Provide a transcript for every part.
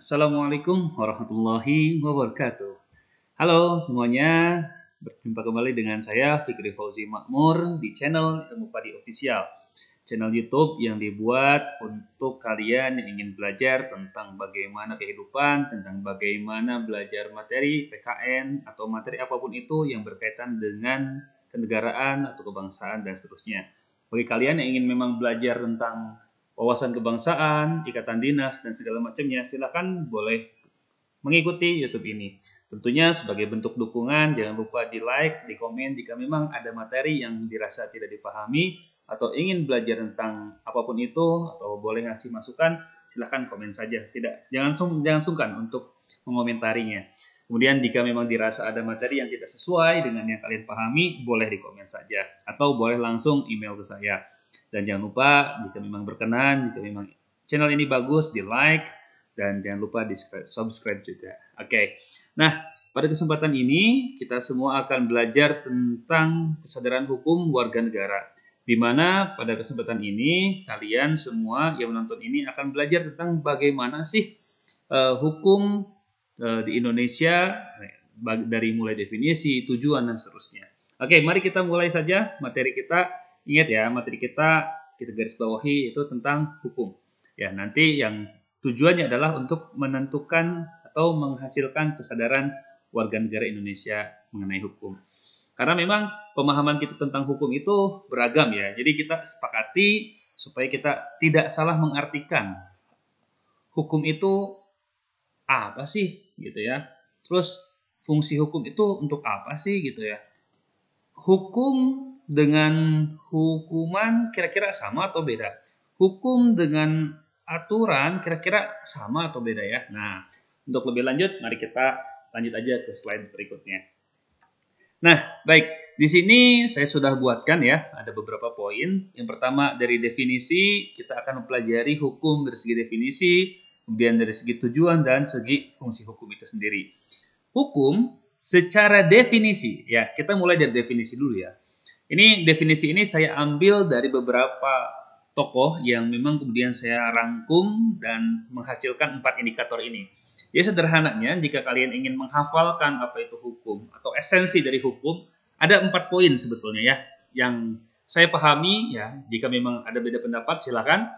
Assalamualaikum warahmatullahi wabarakatuh. Halo semuanya, berjumpa kembali dengan saya Fikri Fauzi Makmur di channel Ilmu Padi Official, channel YouTube yang dibuat untuk kalian yang ingin belajar tentang bagaimana kehidupan, tentang bagaimana belajar materi PKN atau materi apapun itu yang berkaitan dengan kenegaraan atau kebangsaan dan seterusnya. Bagi kalian yang ingin memang belajar tentang wawasan kebangsaan, ikatan dinas, dan segala macamnya, silakan boleh mengikuti YouTube ini. Tentunya sebagai bentuk dukungan, jangan lupa di like, di komen jika memang ada materi yang dirasa tidak dipahami atau ingin belajar tentang apapun itu atau boleh ngasih masukan, silakan komen saja. Jangan sungkan untuk mengomentarinya. Kemudian jika memang dirasa ada materi yang tidak sesuai dengan yang kalian pahami, boleh di komen saja atau boleh langsung email ke saya. Dan jangan lupa jika memang berkenan, jika memang channel ini bagus, di like dan jangan lupa di subscribe juga. Oke. Nah, pada kesempatan ini kita semua akan belajar tentang kesadaran hukum warga negara. Di mana pada kesempatan ini kalian semua yang menonton ini akan belajar tentang bagaimana sih hukum di Indonesia dari mulai definisi, tujuan dan seterusnya. Oke, mari kita mulai saja materi kita. Ingat ya, materi kita garis bawahi itu tentang hukum. Ya, nanti yang tujuannya adalah untuk menentukan atau menghasilkan kesadaran warga negara Indonesia mengenai hukum. Karena memang pemahaman kita tentang hukum itu beragam ya. Jadi kita sepakati supaya kita tidak salah mengartikan hukum itu apa sih gitu ya. Terus fungsi hukum itu untuk apa sih gitu ya. Hukum dengan hukuman kira-kira sama atau beda? Hukum dengan aturan kira-kira sama atau beda ya? Nah, untuk lebih lanjut, mari kita lanjut aja ke slide berikutnya. Nah, baik. Di sini saya sudah buatkan ya, ada beberapa poin. Yang pertama dari definisi, kita akan mempelajari hukum dari segi definisi, kemudian dari segi tujuan dan segi fungsi hukum itu sendiri. Hukum secara definisi, ya kita mulai dari definisi dulu ya. Ini definisi ini saya ambil dari beberapa tokoh yang memang kemudian saya rangkum dan menghasilkan 4 indikator ini. Jadi sederhananya jika kalian ingin menghafalkan apa itu hukum atau esensi dari hukum, ada 4 poin sebetulnya ya yang saya pahami ya. Jika memang ada beda pendapat silakan.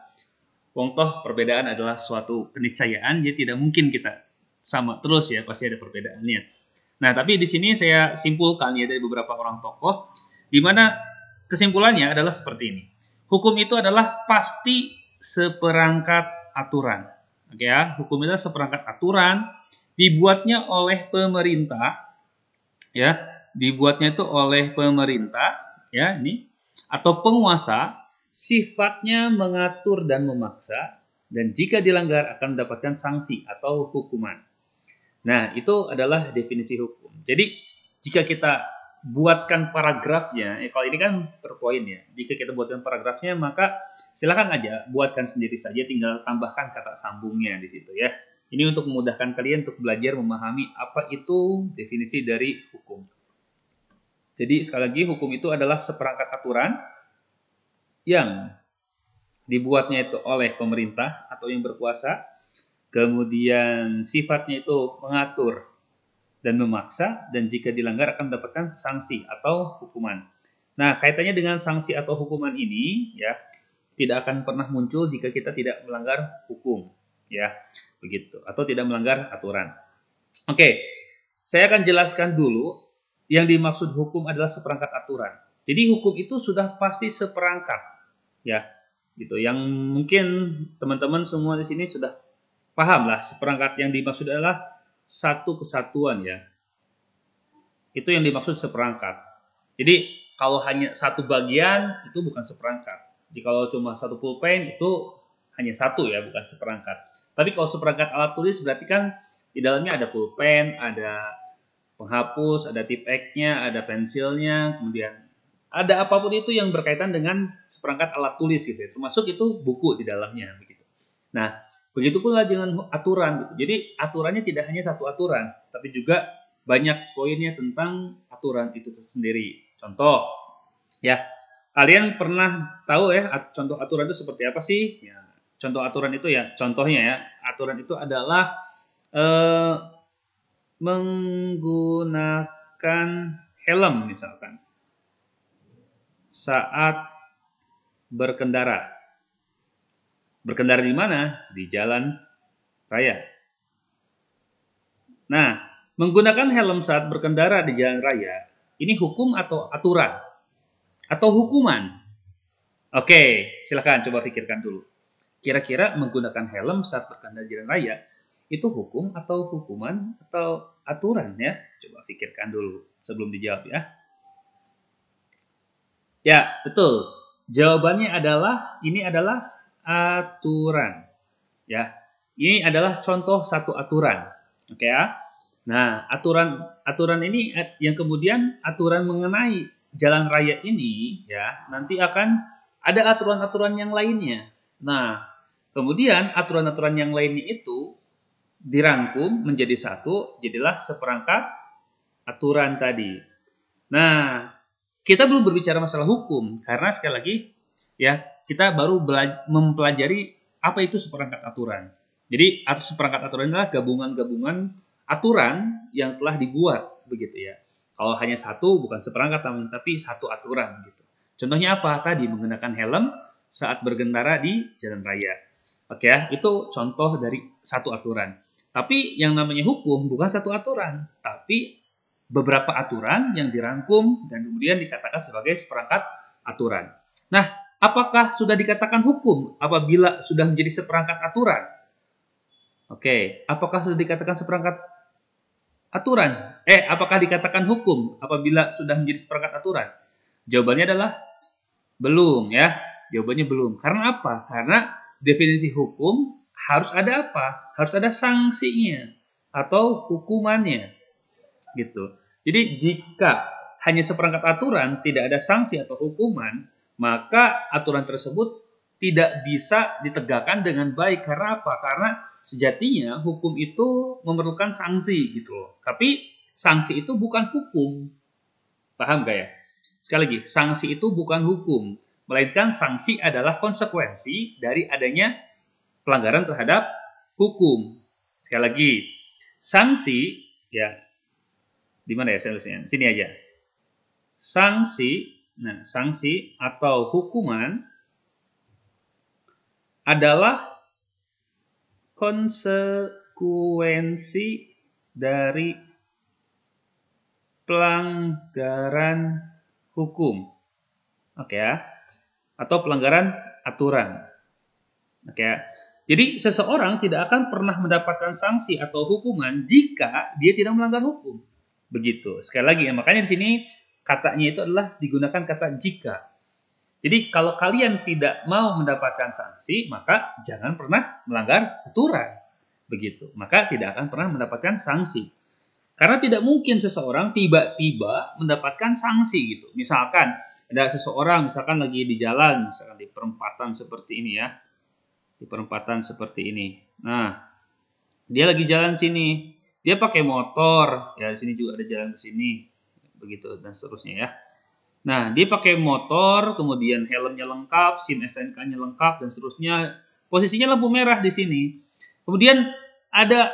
Wong toh perbedaan adalah suatu keniscayaan, jadi tidak mungkin kita sama terus ya, pasti ada perbedaannya. Nah, tapi di sini saya simpulkan ya dari beberapa orang tokoh di mana kesimpulannya adalah seperti ini. Hukum itu adalah pasti seperangkat aturan. Oke ya, hukum itu adalah seperangkat aturan dibuatnya oleh pemerintah ya, dibuatnya itu oleh pemerintah ya ini atau penguasa, sifatnya mengatur dan memaksa dan jika dilanggar akan mendapatkan sanksi atau hukuman. Nah, itu adalah definisi hukum. Jadi, jika kita buatkan paragrafnya, kalau ini kan per poin ya. Jika kita buatkan paragrafnya, maka silakan aja buatkan sendiri saja, tinggal tambahkan kata sambungnya di situ ya. Ini untuk memudahkan kalian untuk belajar memahami apa itu definisi dari hukum. Jadi sekali lagi hukum itu adalah seperangkat aturan yang dibuatnya itu oleh pemerintah atau yang berkuasa, kemudian sifatnya itu mengatur dan memaksa, dan jika dilanggar akan mendapatkan sanksi atau hukuman. Nah, kaitannya dengan sanksi atau hukuman ini ya tidak akan pernah muncul jika kita tidak melanggar hukum, ya begitu, atau tidak melanggar aturan. Oke, saya akan jelaskan dulu yang dimaksud hukum adalah seperangkat aturan. Jadi hukum itu sudah pasti seperangkat, ya gitu. Yang mungkin teman-teman semua di sini sudah paham lah seperangkat yang dimaksud adalah satu kesatuan ya. Itu yang dimaksud seperangkat. Jadi kalau hanya satu bagian itu bukan seperangkat. Jadi kalau cuma satu pulpen itu hanya satu ya, bukan seperangkat. Tapi kalau seperangkat alat tulis berarti kan di dalamnya ada pulpen, ada penghapus, ada tip X-nya, ada pensilnya, kemudian ada apapun itu yang berkaitan dengan seperangkat alat tulis gitu ya. Termasuk itu buku di dalamnya begitu. Nah, begitu pula dengan aturan. Gitu. Jadi aturannya tidak hanya satu aturan, tapi juga banyak poinnya tentang aturan itu sendiri. Contoh, ya kalian pernah tahu ya contoh aturan itu seperti apa sih? Ya, contoh aturan itu ya, contohnya ya, aturan itu adalah eh, menggunakan helm misalkan saat berkendara. Berkendara di mana? Di jalan raya. Nah, menggunakan helm saat berkendara di jalan raya, ini hukum atau aturan? Atau hukuman? Oke, silahkan coba pikirkan dulu. Kira-kira menggunakan helm saat berkendara di jalan raya, itu hukum atau hukuman atau aturan ya? Coba pikirkan dulu sebelum dijawab ya. Ya, betul. Jawabannya adalah, ini adalah aturan. Ya, ini adalah contoh satu aturan. Oke ya. Nah, aturan ini yang kemudian aturan mengenai jalan raya ini ya, nanti akan ada aturan-aturan yang lainnya. Nah, kemudian aturan-aturan yang lainnya itu dirangkum menjadi satu, jadilah seperangkat aturan tadi. Nah, kita belum berbicara masalah hukum karena sekali lagi ya, kita baru mempelajari apa itu seperangkat aturan. Jadi, seperangkat aturan adalah gabungan-gabungan aturan yang telah dibuat begitu ya. Kalau hanya satu bukan seperangkat namanya, tapi satu aturan gitu. Contohnya apa? Tadi menggunakan helm saat berkendara di jalan raya. Oke ya, itu contoh dari satu aturan. Tapi yang namanya hukum bukan satu aturan, tapi beberapa aturan yang dirangkum dan kemudian dikatakan sebagai seperangkat aturan. Nah, apakah sudah dikatakan hukum apabila sudah menjadi seperangkat aturan? Oke, apakah sudah dikatakan seperangkat aturan? Apakah dikatakan hukum apabila sudah menjadi seperangkat aturan? Jawabannya adalah belum ya. Jawabannya belum. Karena apa? Karena definisi hukum harus ada apa? Harus ada sanksinya atau hukumannya. Gitu. Jadi jika hanya seperangkat aturan, tidak ada sanksi atau hukuman, maka aturan tersebut tidak bisa ditegakkan dengan baik. Karena apa? Karena sejatinya hukum itu memerlukan sanksi gitu loh. Tapi sanksi itu bukan hukum. Paham gak ya? Sekali lagi, sanksi itu bukan hukum, melainkan sanksi adalah konsekuensi dari adanya pelanggaran terhadap hukum. Sekali lagi, sanksi ya, di mana ya solusinya? Sini aja. Sanksi atau hukuman adalah konsekuensi dari pelanggaran hukum. Oke ya. Atau pelanggaran aturan. Oke ya. Jadi seseorang tidak akan pernah mendapatkan sanksi atau hukuman jika dia tidak melanggar hukum. Begitu. Sekali lagi ya, makanya di sini katanya itu adalah digunakan kata jika. Jadi kalau kalian tidak mau mendapatkan sanksi, maka jangan pernah melanggar aturan. Begitu. Maka tidak akan pernah mendapatkan sanksi. Karena tidak mungkin seseorang tiba-tiba mendapatkan sanksi gitu. Misalkan ada seseorang misalkan lagi di jalan, misalkan di perempatan seperti ini ya. Di perempatan seperti ini. Nah, dia lagi jalan sini. Dia pakai motor, ya di sini juga ada jalan ke sini. Begitu dan seterusnya ya. Nah, dia pakai motor, kemudian helmnya lengkap, SIM STNK-nya lengkap dan seterusnya. Posisinya lampu merah di sini. Kemudian ada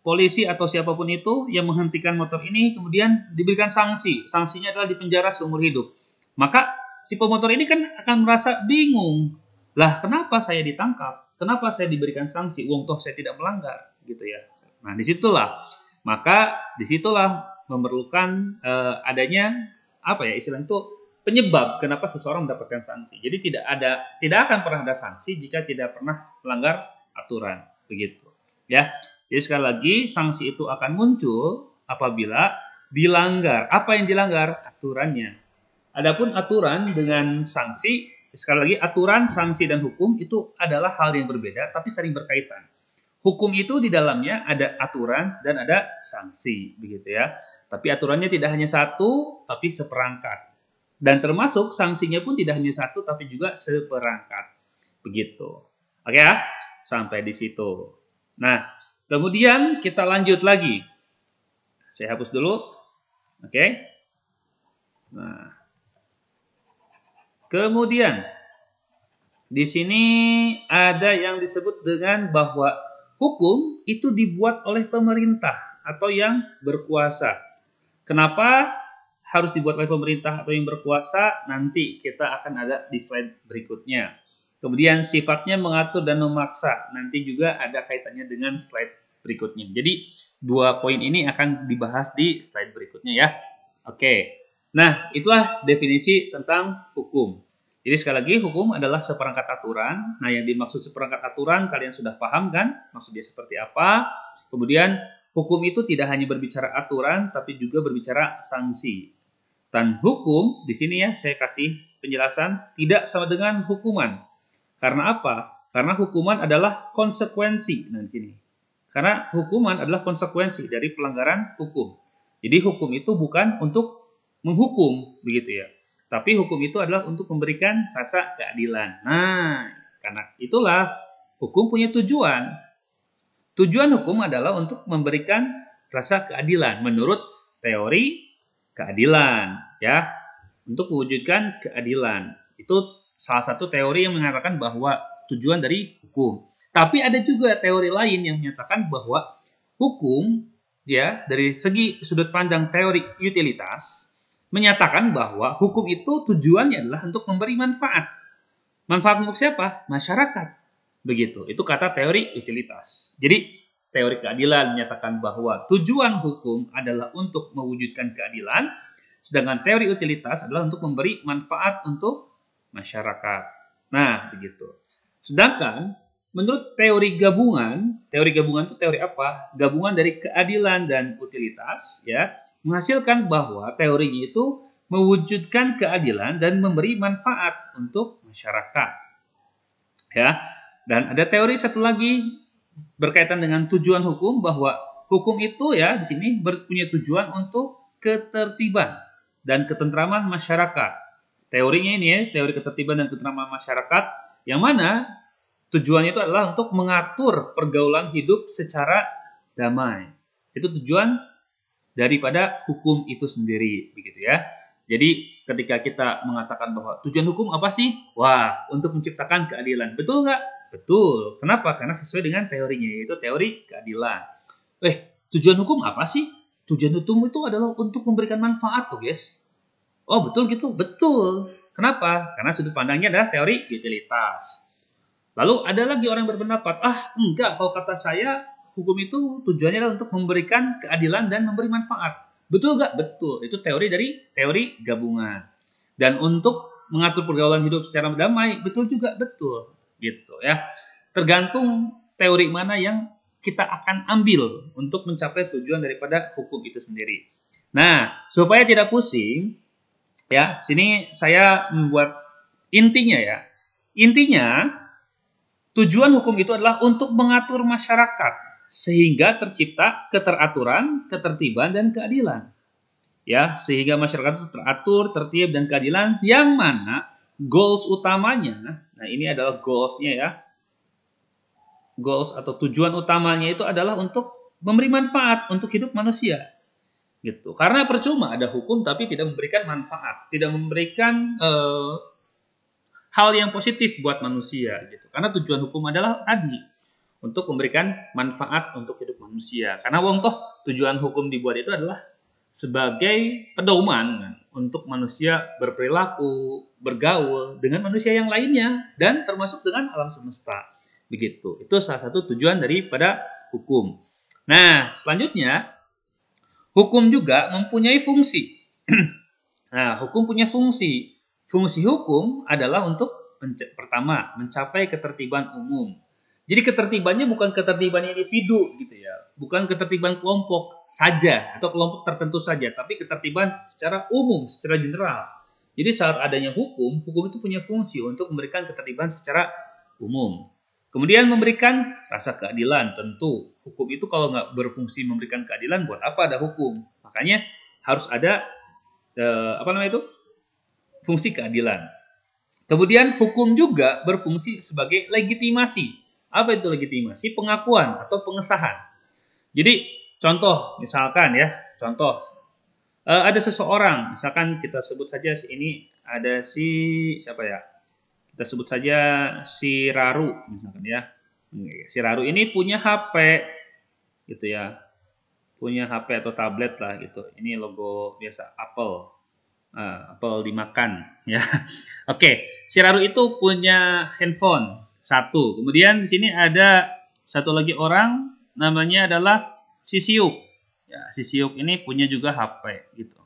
polisi atau siapapun itu yang menghentikan motor ini, kemudian diberikan sanksi. Sanksinya adalah dipenjara seumur hidup. Maka si pemotor ini kan akan merasa bingung. Lah, kenapa saya ditangkap? Kenapa saya diberikan sanksi? Wong toh saya tidak melanggar, gitu ya. Nah, disitulah memerlukan adanya apa ya istilahnya itu penyebab kenapa seseorang mendapatkan sanksi. Jadi tidak akan pernah ada sanksi jika tidak pernah melanggar aturan, begitu. Ya. Jadi sekali lagi sanksi itu akan muncul apabila dilanggar. Apa yang dilanggar? Aturannya. Adapun aturan dengan sanksi, sekali lagi aturan, sanksi dan hukum itu adalah hal yang berbeda tapi sering berkaitan. Hukum itu di dalamnya ada aturan dan ada sanksi, begitu ya. Tapi aturannya tidak hanya satu, tapi seperangkat. Dan termasuk sanksinya pun tidak hanya satu, tapi juga seperangkat. Begitu. Oke ya? Sampai di situ. Nah, kemudian kita lanjut lagi. Saya hapus dulu. Oke. Nah. Kemudian di sini ada yang disebut dengan bahwa hukum itu dibuat oleh pemerintah atau yang berkuasa. Kenapa harus dibuat oleh pemerintah atau yang berkuasa? Nanti kita akan ada di slide berikutnya. Kemudian sifatnya mengatur dan memaksa. Nanti juga ada kaitannya dengan slide berikutnya. Jadi 2 poin ini akan dibahas di slide berikutnya ya. Oke. Nah, itulah definisi tentang hukum. Jadi sekali lagi, hukum adalah seperangkat aturan. Nah, yang dimaksud seperangkat aturan kalian sudah paham kan? Maksudnya seperti apa? Kemudian, hukum itu tidak hanya berbicara aturan, tapi juga berbicara sanksi. Dan hukum, di sini ya saya kasih penjelasan, tidak sama dengan hukuman. Karena apa? Karena hukuman adalah konsekuensi. Nah, di sini. Karena hukuman adalah konsekuensi dari pelanggaran hukum. Jadi hukum itu bukan untuk menghukum, begitu ya. Tapi hukum itu adalah untuk memberikan rasa keadilan. Nah, karena itulah hukum punya tujuan. Tujuan hukum adalah untuk memberikan rasa keadilan menurut teori keadilan, ya. Untuk mewujudkan keadilan. Itu salah satu teori yang mengatakan bahwa tujuan dari hukum. Tapi ada juga teori lain yang menyatakan bahwa hukum, ya, dari segi sudut pandang teori utilitas, menyatakan bahwa hukum itu tujuannya adalah untuk memberi manfaat. Manfaat untuk siapa? Masyarakat. Begitu. Itu kata teori utilitas. Jadi, teori keadilan menyatakan bahwa tujuan hukum adalah untuk mewujudkan keadilan, sedangkan teori utilitas adalah untuk memberi manfaat untuk masyarakat. Nah, begitu. Sedangkan, menurut teori gabungan itu teori apa? Gabungan dari keadilan dan utilitas, ya, menghasilkan bahwa teorinya itu mewujudkan keadilan dan memberi manfaat untuk masyarakat. Ya. Dan ada teori satu lagi berkaitan dengan tujuan hukum, bahwa hukum itu ya di sini punya tujuan untuk ketertiban dan ketentraman masyarakat. Teorinya ini ya, teori ketertiban dan ketentraman masyarakat, yang mana tujuannya itu adalah untuk mengatur pergaulan hidup secara damai. Itu tujuan daripada hukum itu sendiri, begitu ya. Jadi ketika kita mengatakan bahwa tujuan hukum apa sih? Wah, untuk menciptakan keadilan. Betul nggak? Betul. Kenapa? Karena sesuai dengan teorinya, yaitu teori keadilan. Tujuan hukum apa sih? Tujuan hukum itu adalah untuk memberikan manfaat loh, guys. Oh, betul gitu? Betul. Kenapa? Karena sudut pandangnya adalah teori utilitas. Lalu ada lagi orang yang berpendapat, enggak, kalau kata saya hukum itu tujuannya adalah untuk memberikan keadilan dan memberi manfaat. Betul nggak? Betul. Itu teori dari teori gabungan. Dan untuk mengatur pergaulan hidup secara damai, betul juga, betul. Gitu ya. Tergantung teori mana yang kita akan ambil untuk mencapai tujuan daripada hukum itu sendiri. Nah, supaya tidak pusing, ya, sini saya membuat intinya ya. Intinya, tujuan hukum itu adalah untuk mengatur masyarakat sehingga tercipta keteraturan, ketertiban, dan keadilan. Ya, sehingga masyarakat itu teratur, tertib, dan keadilan, yang mana goals utamanya, nah ini adalah goalsnya ya, goals atau tujuan utamanya itu adalah untuk memberi manfaat untuk hidup manusia. Gitu. Karena percuma ada hukum tapi tidak memberikan manfaat, tidak memberikan hal yang positif buat manusia. Gitu. Karena tujuan hukum adalah tadi, untuk memberikan manfaat untuk hidup manusia. Karena toh tujuan hukum dibuat itu adalah sebagai pedoman untuk manusia berperilaku, bergaul dengan manusia yang lainnya, dan termasuk dengan alam semesta. Begitu. Itu salah satu tujuan daripada hukum. Nah, selanjutnya, hukum juga mempunyai fungsi. Nah, hukum punya fungsi. Fungsi hukum adalah untuk pertama, mencapai ketertiban umum. Jadi ketertibannya bukan ketertiban individu gitu ya, bukan ketertiban kelompok saja atau kelompok tertentu saja, tapi ketertiban secara umum, secara general. Jadi saat adanya hukum, hukum itu punya fungsi untuk memberikan ketertiban secara umum. Kemudian memberikan rasa keadilan, tentu hukum itu kalau nggak berfungsi memberikan keadilan, buat apa ada hukum? Makanya harus ada fungsi keadilan. Kemudian hukum juga berfungsi sebagai legitimasi. Apa itu legitimasi? Pengakuan atau pengesahan. Jadi contoh misalkan ya, ada seseorang, misalkan kita sebut saja ini ada siapa ya? Kita sebut saja si Raru misalkan ya. Shiraru ini punya HP gitu ya. Punya HP atau tablet lah gitu. Ini logo biasa Apple. Apple dimakan ya. Oke, Shiraru itu punya handphone satu. Kemudian di sini ada satu lagi orang namanya adalah Shishiyuki. Ya, Shishiyuki ini punya juga HP gitu.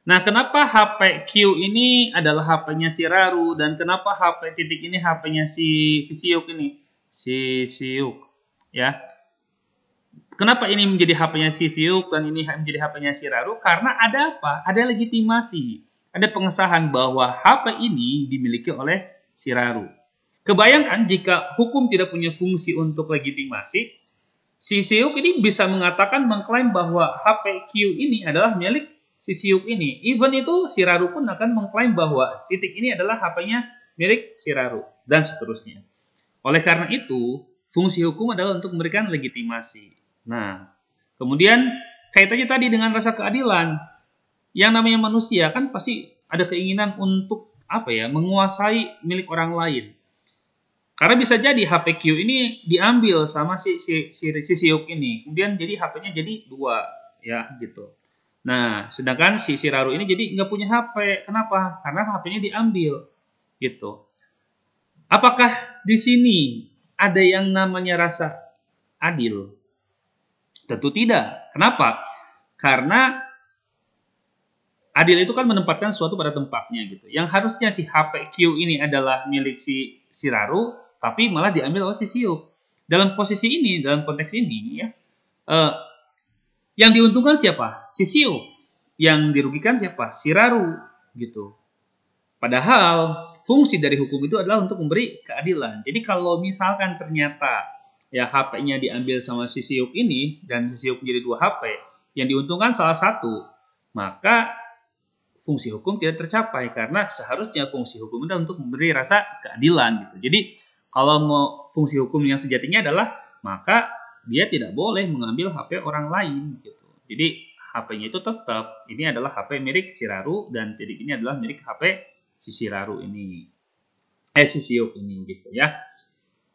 Nah, kenapa HP Q ini adalah HP-nya Shiraru dan kenapa HP titik ini HP-nya si Shishiyuki ini? Shishiyuki ya. Kenapa ini menjadi HP-nya Shishiyuki dan ini menjadi HP-nya Shiraru? Karena ada apa? Ada legitimasi. Ada pengesahan bahwa HP ini dimiliki oleh Shiraru. Kebayangkan jika hukum tidak punya fungsi untuk legitimasi, Shishiyuki ini bisa mengatakan mengklaim bahwa HP Q ini adalah milik Shishiyuki ini. Even itu Shiraru pun akan mengklaim bahwa titik ini adalah HP-nya milik Shiraru dan seterusnya. Oleh karena itu, fungsi hukum adalah untuk memberikan legitimasi. Nah, kemudian kaitannya tadi dengan rasa keadilan. Yang namanya manusia kan pasti ada keinginan untuk menguasai milik orang lain. Karena bisa jadi HP Q ini diambil sama si Shishiyuki ini. Kemudian jadi HP-nya jadi dua ya gitu. Nah, sedangkan si Shiraru ini jadi nggak punya HP. Kenapa? Karena HP-nya diambil gitu. Apakah di sini ada yang namanya rasa adil? Tentu tidak. Kenapa? Karena adil itu kan menempatkan sesuatu pada tempatnya gitu. Yang harusnya si HP Q ini adalah milik si Shiraru, tapi malah diambil oleh si Shishiyuki. Dalam posisi ini, dalam konteks ini ya, yang diuntungkan siapa? Shishiyuki. Yang dirugikan siapa? Shiraru gitu. Padahal fungsi dari hukum itu adalah untuk memberi keadilan. Jadi kalau misalkan ternyata ya HP-nya diambil sama Shishiyuki ini dan Shishiyuki menjadi dua HP, yang diuntungkan salah satu, maka fungsi hukum tidak tercapai karena seharusnya fungsi hukum itu untuk memberi rasa keadilan gitu. Jadi kalau mau fungsi hukum yang sejatinya adalah maka dia tidak boleh mengambil HP orang lain gitu. Jadi HP-nya itu tetap ini adalah HP milik Shiraru dan titik ini adalah milik HP si Shiraru ini. Shishiyuki ini gitu ya.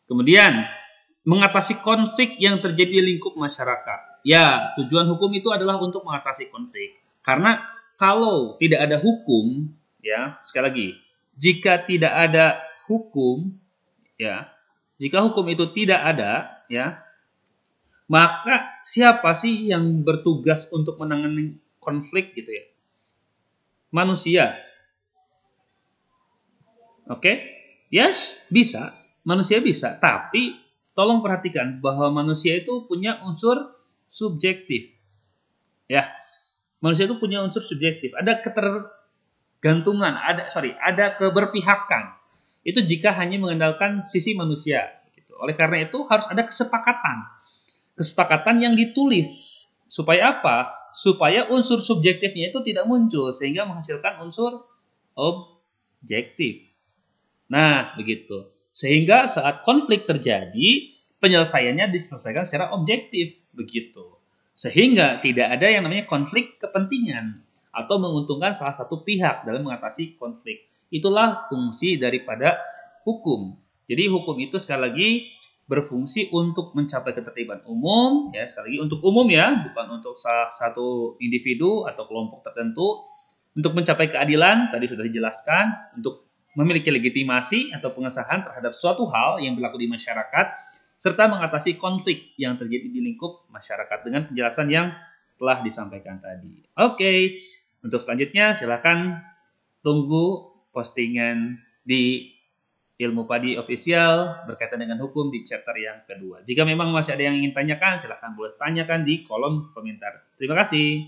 Kemudian mengatasi konflik yang terjadi di lingkup masyarakat. Ya, tujuan hukum itu adalah untuk mengatasi konflik. Karena kalau tidak ada hukum, ya, sekali lagi, jika tidak ada hukum, ya, jika hukum itu tidak ada, ya, maka siapa sih yang bertugas untuk menangani konflik gitu ya? Manusia. Oke? Yes, bisa. Manusia bisa, tapi tolong perhatikan bahwa manusia itu punya unsur subjektif. Ya. Manusia itu punya unsur subjektif. Ada ketergantungan, ada keberpihakan. Itu jika hanya mengandalkan sisi manusia gitu. Oleh karena itu harus ada kesepakatan. Kesepakatan yang ditulis. Supaya apa? Supaya unsur subjektifnya itu tidak muncul sehingga menghasilkan unsur objektif. Nah, begitu. Sehingga saat konflik terjadi, penyelesaiannya diselesaikan secara objektif, begitu. Sehingga tidak ada yang namanya konflik kepentingan atau menguntungkan salah satu pihak dalam mengatasi konflik. Itulah fungsi daripada hukum. Jadi hukum itu sekali lagi berfungsi untuk mencapai ketertiban umum, ya sekali lagi untuk umum ya, bukan untuk salah satu individu atau kelompok tertentu. Untuk mencapai keadilan tadi sudah dijelaskan, untuk memiliki legitimasi atau pengesahan terhadap suatu hal yang berlaku di masyarakat, serta mengatasi konflik yang terjadi di lingkup masyarakat dengan penjelasan yang telah disampaikan tadi. Oke, untuk selanjutnya silakan tunggu postingan di Ilmu Padi Official berkaitan dengan hukum di chapter yang kedua. Jika memang masih ada yang ingin tanyakan, silakan boleh tanyakan di kolom komentar. Terima kasih.